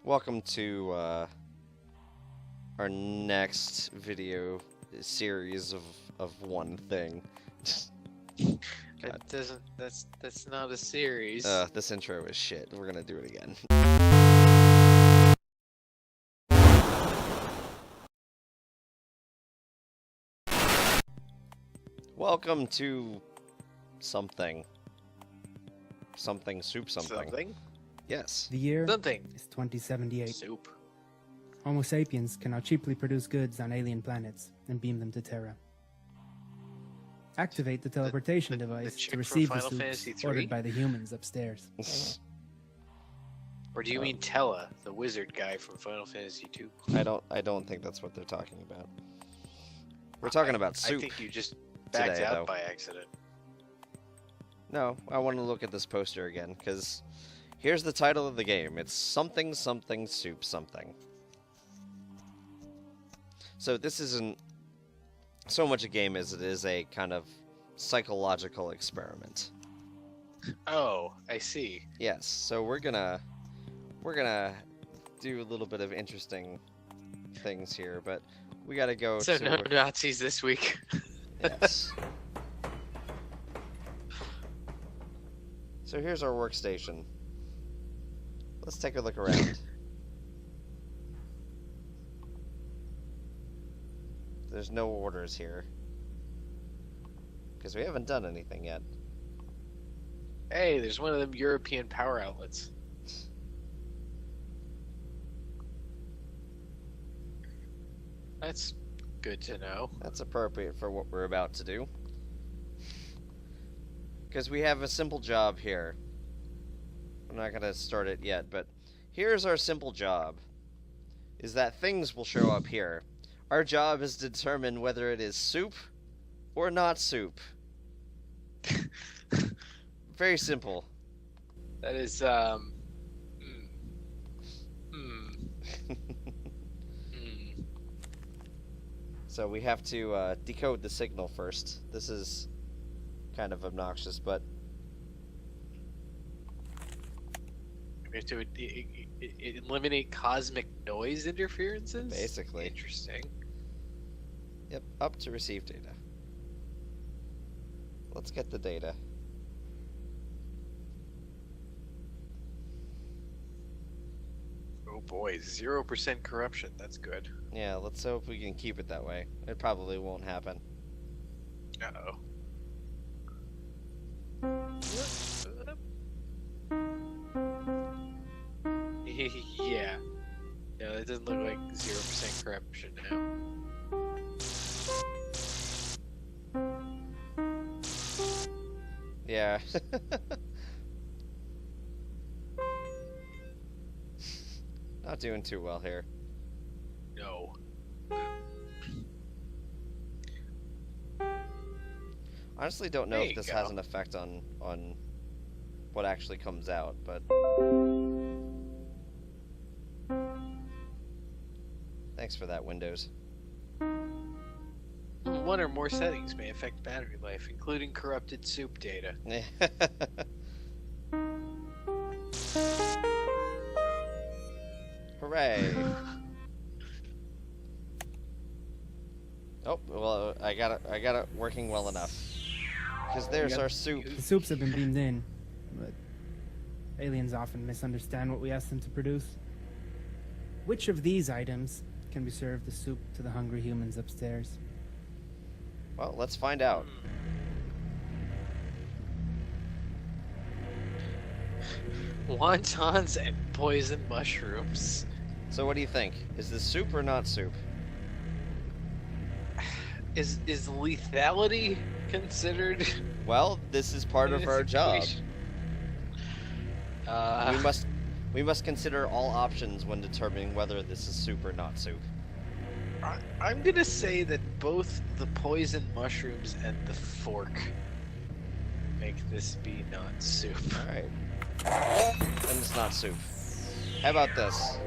Welcome to our next video series of one thing. That doesn't. That's not a series. This intro is shit. We're gonna do it again. Welcome to something. Something soup something. Something? Yes. The year Something. is 2078. Soup. Homo sapiens can now cheaply produce goods on alien planets and beam them to Terra. Activate the teleportation device chick to from receive the Final Fantasy soups III? ordered by the humans upstairs. Or do you mean Tella, the wizard guy from Final Fantasy II? I don't think that's what they're talking about. We're talking about soup. I think you just backed today, out though. by accident. No, I want to look at this poster again, because here's the title of the game. It's something something soup something. So this isn't so much a game as it is a kind of psychological experiment. Oh, I see. Yes, so we're gonna do a little bit of interesting things here, but we gotta go So to... no Nazis this week. Yes. So here's our workstation. Let's take a look around. There's no orders here. Because we haven't done anything yet. Hey, there's one of them European power outlets. That's good to know. That's appropriate for what we're about to do. Because we have a simple job here. I'm not going to start it yet, but here's our simple job. Is that things will show up here. Our job is to determine whether it is soup or not soup. Very simple. That is, So we have to decode the signal first. This is kind of obnoxious, but We have to eliminate cosmic noise interferences? basically. Interesting. Yep, up to receive data. Let's get the data. Oh boy, 0% corruption. That's good. Yeah, let's hope we can keep it that way. It probably won't happen. Uh-oh. Yeah. No, it doesn't look like 0% corruption now. Yeah. Not doing too well here. No. Honestly, don't know There if you this go. has an effect on what actually comes out, but thanks for that, Windows. One or more settings may affect battery life, including corrupted soup data. Hooray! Oh, well, I got it working well enough. Because there's Yep. our soup. The soups have been beamed in, but aliens often misunderstand what we ask them to produce. Which of these items can be served as soup to the hungry humans upstairs? Well, let's find out. Wontons and poison mushrooms. So what do you think? Is this soup or not soup? Is lethality considered? Well, this is part of our job. We must consider all options when determining whether this is soup or not soup. I'm gonna say that both the poison mushrooms and the fork make this be not soup. Alright. And it's not soup. How about this?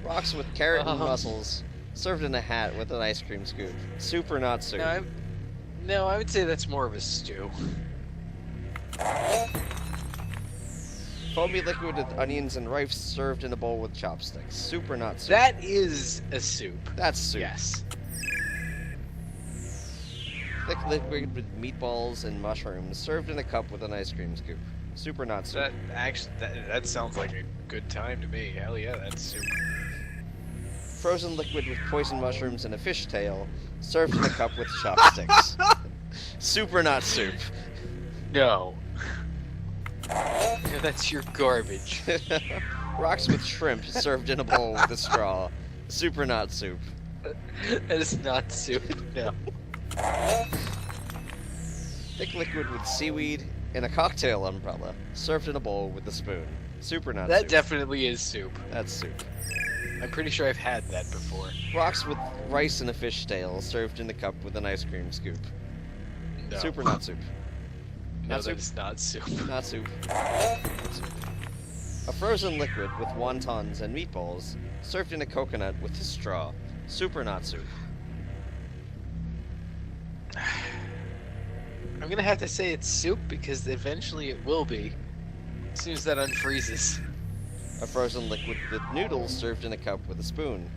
Rocks with carrot and mussels, served in a hat with an ice cream scoop. Soup or not soup? No, I would say that's more of a stew. Foamy liquid with onions and rice served in a bowl with chopsticks. Soup or not soup? That is a soup. That's soup. Yes. Thick liquid with meatballs and mushrooms served in a cup with an ice cream scoop. Soup or not soup? That sounds like a good time to me. Hell yeah, that's soup. Frozen liquid with poison mushrooms and a fishtail served in a cup with chopsticks. Soup or not soup? No. That's your garbage. Rocks with shrimp served in a bowl with a straw. Soup or not soup? That is not soup. No. Thick liquid with seaweed in a cocktail umbrella served in a bowl with a spoon. Soup or not That soup? definitely is soup. That's soup. I'm pretty sure I've had that before. Rocks with rice and a fishtail served in a cup with an ice cream scoop. No. Soup or not soup? No, Not soup? that's not soup. Not soup. Not soup. A frozen liquid with wontons and meatballs served in a coconut with a straw. Soup or not soup? I'm gonna have to say it's soup because eventually it will be. As soon as that unfreezes. A frozen liquid with noodles served in a cup with a spoon.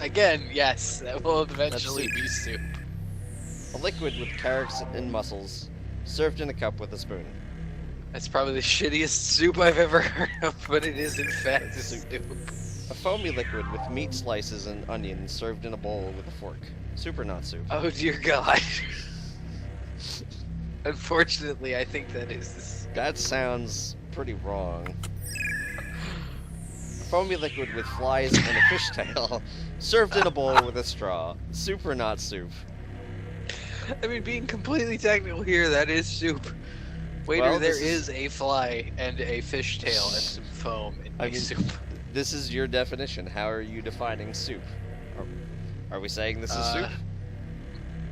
Again, yes, that will eventually soup. be soup. A liquid with carrots and mussels served in a cup with a spoon. That's probably the shittiest soup I've ever heard of, but it is in fact a Soup. soup. A foamy liquid with meat slices and onions served in a bowl with a fork. Soup or not soup? Oh dear God. Unfortunately, I think that is this. That sounds pretty wrong. Foamy liquid with flies and a fishtail served in a bowl with a straw. Soup or not soup? I mean, being completely technical here, that is soup. Waiter, Well, there this is a fly and a fishtail and some foam in my soup. This is your definition. How are you defining soup? Are we saying this is soup?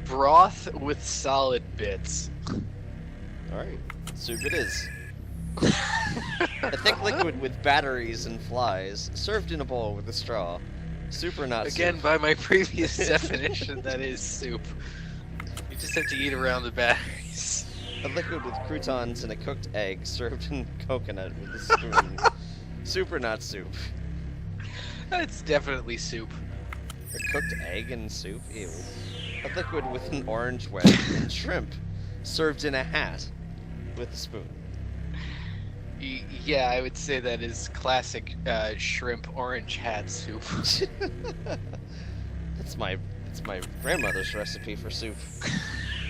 Broth with solid bits. Alright, soup it is. A thick liquid with batteries and flies, served in a bowl with a straw. Soup or not Again, soup? by my previous definition, that is soup. You just have to eat around the batteries. A liquid with croutons and a cooked egg, served in coconut with a spoon. Soup or not soup? It's definitely soup. A cooked egg and soup? Ew. A liquid with an orange wedge and shrimp, served in a hat with a spoon. Yeah, I would say that is classic shrimp orange hat soup. That's my grandmother's recipe for soup.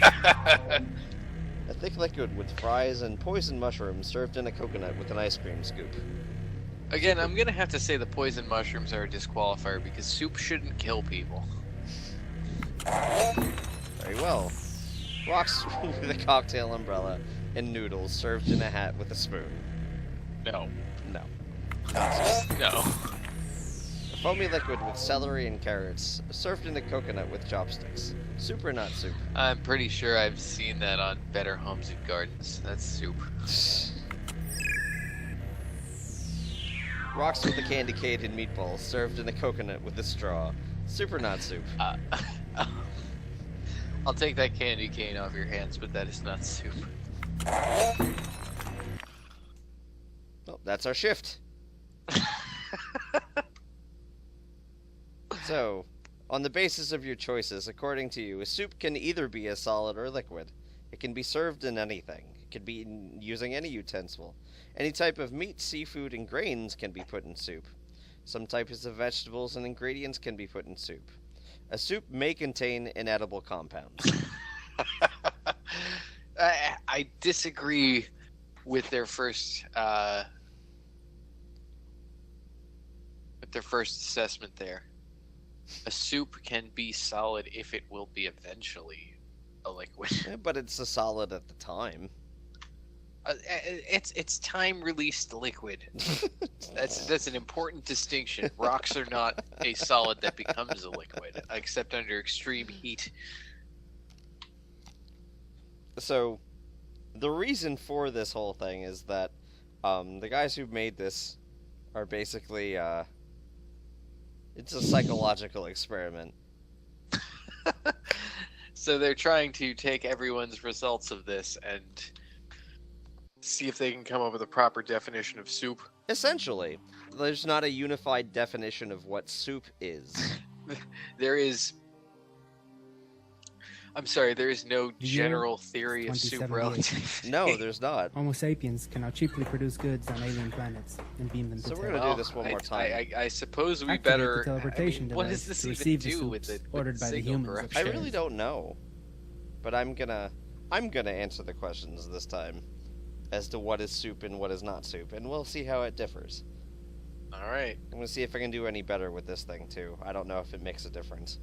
A thick liquid with fries and poisoned mushrooms served in a coconut with an ice cream scoop. Again, I'm gonna have to say the poison mushrooms are a disqualifier because soup shouldn't kill people. Very well. Rocks with a cocktail umbrella and noodles served in a hat with a spoon. No. No. No. A foamy liquid with celery and carrots served in a coconut with chopsticks. Soup or not soup? I'm pretty sure I've seen that on Better Homes and Gardens. That's soup. Rocks with a candy cane and meatballs served in a coconut with a straw. Soup or not soup? I'll take that candy cane off your hands, but that is not soup. Well, that's our shift. So, on the basis of your choices, according to you, a soup can either be a solid or liquid. It can be served in anything. It can be using any utensil. Any type of meat, seafood, and grains can be put in soup. Some types of vegetables and ingredients can be put in soup. A soup may contain inedible compounds. I disagree with their first assessment there. A soup can be solid if it will be eventually a liquid. But it's a solid at the time. It's time released liquid. That's an important distinction. Rocks are not a solid that becomes a liquid, except under extreme heat. So, the reason for this whole thing is that the guys who made this are basically it's a psychological experiment. So they're trying to take everyone's results of this and see if they can come up with a proper definition of soup. Essentially, there's not a unified definition of what soup is. There is. I'm sorry, there is no The year general theory of soup 2078. relative. No, there's not. Homo sapiens can now cheaply produce goods on alien planets and beam them to So we're Terra. gonna do this one more time. I suppose we Activate better. the teleportation what device does this to even receive the do with soups the ordered by the signal humans corruption? I upstairs. really don't know, but I'm gonna answer the questions this time as to what is soup and what is not soup, and we'll see how it differs. All right. I'm gonna see if I can do any better with this thing too. I don't know if it makes a difference.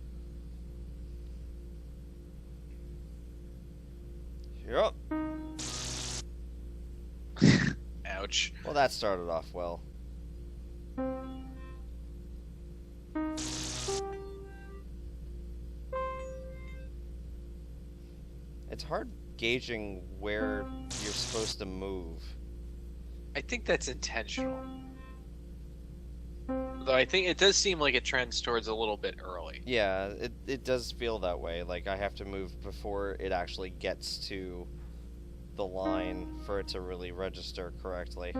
Yup. Ouch. Well, that started off well. It's hard gauging where you're supposed to move. I think that's intentional. Though I think it does seem like it trends towards a little bit early. Yeah, it does feel that way. Like I have to move before it actually gets to the line for it to really register correctly.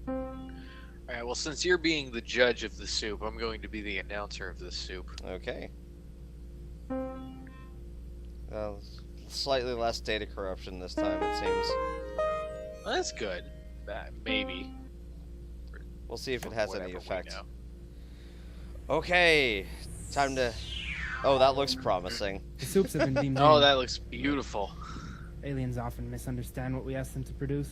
Alright, well, since you're being the judge of the soup, I'm going to be the announcer of the soup. Okay. Slightly less data corruption this time, it seems. Well, that's good. Maybe. We'll see if it has Whatever any we effect. know. Okay, time to... Oh, that looks promising. The soups have been deemed Oh, green. that looks beautiful. Aliens often misunderstand what we ask them to produce.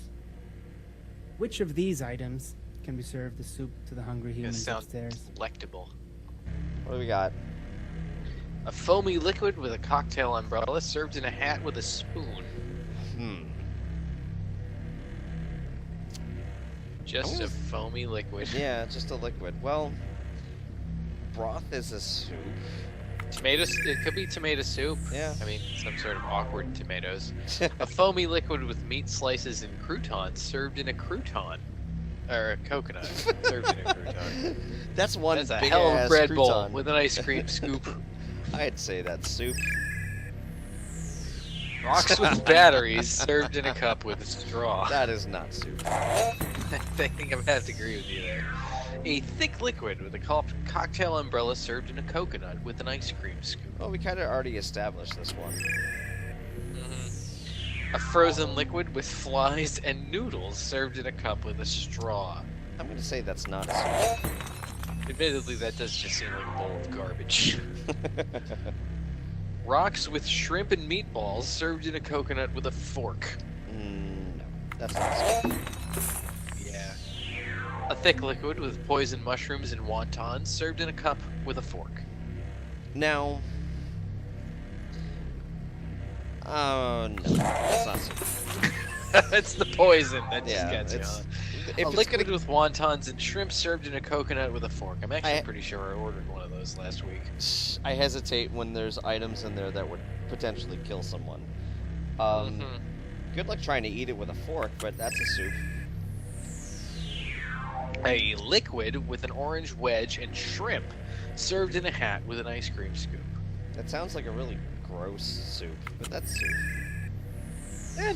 Which of these items can be served as soup to the hungry humans sounds upstairs? delectable. What do we got? A foamy liquid with a cocktail umbrella served in a hat with a spoon. Just a foamy liquid. Yeah, just a liquid. Well, broth is a soup. Tomatoes. It could be tomato soup. Yeah. I mean, some sort of awkward tomatoes. A foamy liquid with meat slices and croutons served in a crouton. Or a coconut served in a crouton. That's one That's a big hell of ass a bread bowl crouton. with an ice cream scoop. I'd say that's soup. Rocks with batteries served in a cup with a straw. That is not soup. I think I'm gonna have to agree with you there. A thick liquid with a cocktail umbrella served in a coconut with an ice cream scoop. Well, we kind of already established this one. A frozen liquid with flies and noodles served in a cup with a straw. I'm gonna say that's not soup. Admittedly, that does just seem like a bowl of garbage. Rocks with shrimp and meatballs served in a coconut with a fork. No, that's not soup. Yeah. A thick liquid with poison mushrooms and wontons served in a cup with a fork. Now, no, that's not soup. That's the poison that just Yeah, gets you. it's- Huh? If A it's liquid gonna- with wontons and shrimp served in a coconut with a fork. I'm actually I- pretty sure I ordered one of those last week. I hesitate when there's items in there that would potentially kill someone. Good luck trying to eat it with a fork, but that's a soup. A liquid with an orange wedge and shrimp served in a hat with an ice cream scoop. That sounds like a really gross soup, but that's soup.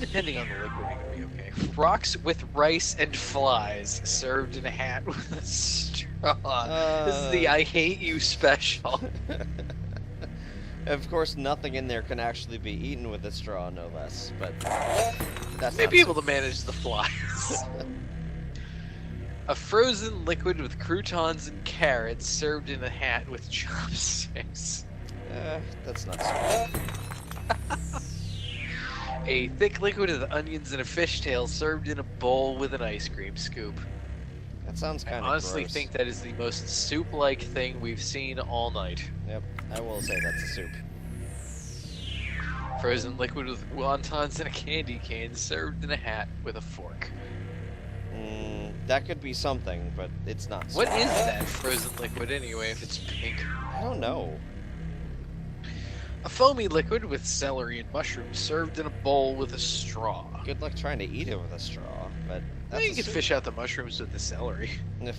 Depending on the liquid, it could be okay. Rocks with rice and flies served in a hat with a straw. This is the I hate you special. Of course, nothing in there can actually be eaten with a straw, no less, but that's May not be able to manage the flies. A frozen liquid with croutons and carrots served in a hat with chopsticks. That's not soup. A thick liquid with onions and a fishtail served in a bowl with an ice cream scoop. That sounds I kind of honestly gross. think that is the most soup-like thing we've seen all night. Yep, I will say that's a soup. Frozen liquid with wontons and a candy cane served in a hat with a fork. That could be something, but it's not soup. What is that frozen liquid anyway if it's pink? I don't know. A foamy liquid with celery and mushrooms served in a bowl with a straw. Good luck trying to eat it with a straw, but that's You a can soup. fish out the mushrooms with the celery. Yeah,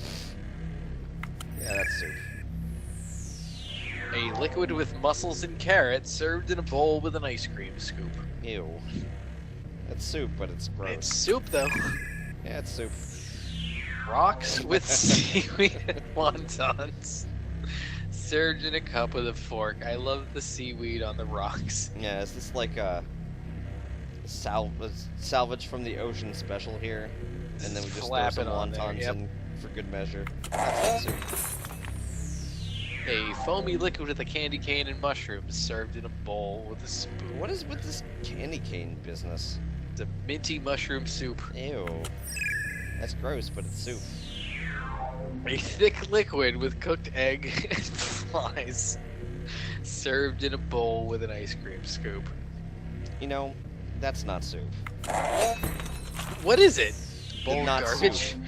that's soup. A liquid with mussels and carrots served in a bowl with an ice cream scoop. Ew. It's soup, but it's gross. It's soup, though. Yeah, it's soup. Rocks with seaweed and wontons. Served in a cup with a fork. I love the seaweed on the rocks. Yeah, is this like a salvage from the ocean special here? And then we just throw Flap some it on there, wontons yep. in for good measure. That's not soup. A foamy liquid with a candy cane and mushrooms served in a bowl with a spoon. What is with this candy cane business? It's a minty mushroom soup. Ew. That's gross, but it's soup. A thick liquid with cooked egg and flies served in a bowl with an ice cream scoop. You know, that's not soup. What is it? Bowl of Not garbage? soup.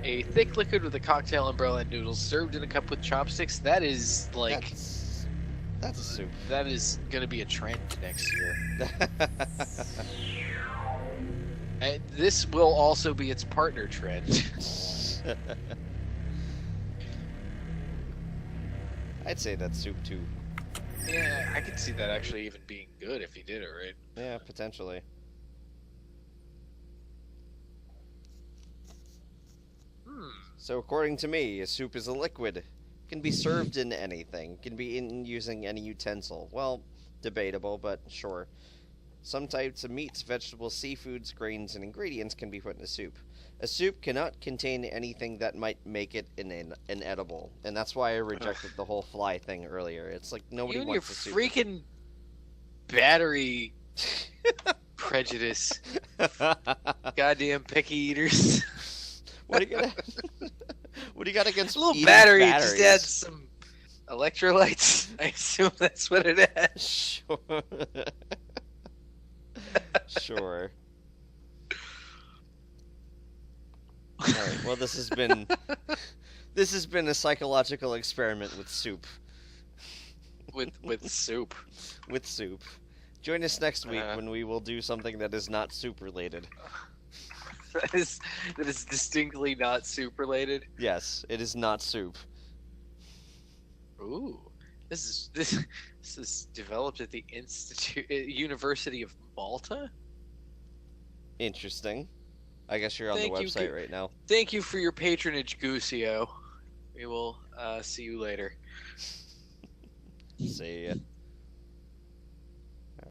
A thick liquid with a cocktail umbrella and noodles served in a cup with chopsticks. That is like That's soup. that is gonna be a trend next year. And this will also be its partner trend. I'd say that's soup too. Yeah, I could see that actually even being good if you did it right. Yeah, potentially. So according to me, a soup is a liquid. Can be served in anything. Can be in using any utensil. Well, debatable, but sure. Some types of meats, vegetables, seafoods, grains, and ingredients can be put in a soup. A soup cannot contain anything that might make it inedible, and that's why I rejected the whole fly thing earlier. It's like nobody You and your wants a soup. freaking battery prejudice. Goddamn picky eaters. What do you got? What do you got against A little eating battery batteries? just adds some electrolytes. I assume that's what it is. Sure. Sure. All right. Well, this has been a psychological experiment with soup. With soup. With soup. Join us next week Uh. when we will do something that is not soup related. That is distinctly not soup related. Yes, it is not soup. Ooh, this is developed at the University of Malta. Interesting. I guess you're on Thank the you, website right now. Thank you for your patronage, Gucio. We will see you later. See ya.